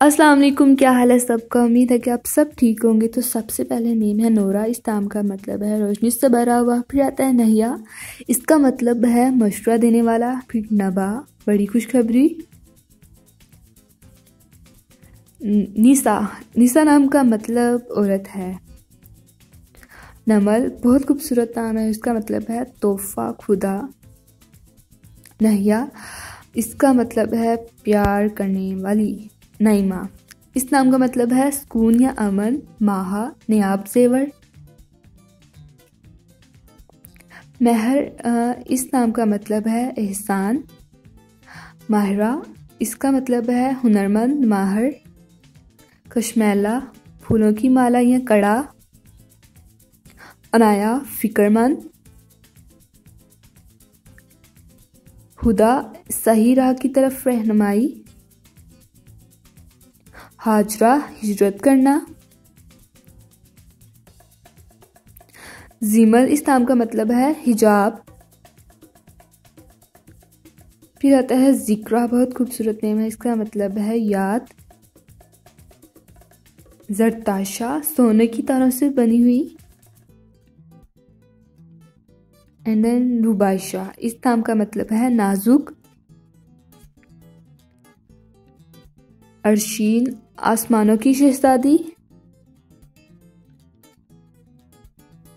अस्सलाम वालेकुम। क्या हाल है सबका? उम्मीद है कि आप सब ठीक होंगे। तो सबसे पहले नेम है नोरा। इस नाम का मतलब है रोशनी से भरा हुआ। फिर आता है नहिया, इसका मतलब है मशवरा देने वाला। फिर नबा, बड़ी खुशखबरी। निसा, निसा नाम का मतलब औरत है। नमल, बहुत खूबसूरत नाम है, इसका मतलब है तोहफा खुदा। नहिया, इसका मतलब है प्यार करने वाली। नईमा, इस नाम का मतलब है सुकून या अमन। माहा, नायाब जेवर। महर, इस नाम का मतलब है एहसान। माहिरा, इसका मतलब है हुनरमंद, माहिर। कशमैला, फूलों की माला या कड़ा। अनाया, फिक्रमंद। हुदा, सही राह की तरफ रहनुमाई। हाजरा, हिजरत करना। जीमल, इस नाम का मतलब है हिजाब। फिर आता है जिक्रा, बहुत खूबसूरत नेम है, इसका मतलब है याद। जरताशा, सोने की तरह से बनी हुई। एंड देन रुबाइशा, इस नाम का मतलब है नाजुक। अरशीन, आसमानों की शहजादी।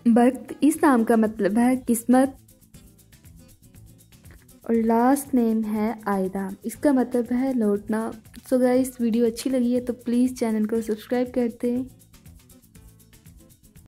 बख्त, इस नाम का मतलब है किस्मत। और लास्ट नेम है आयदा, इसका मतलब है लौटना। सो गाइस, वीडियो अच्छी लगी है तो प्लीज़ चैनल को सब्सक्राइब कर दें।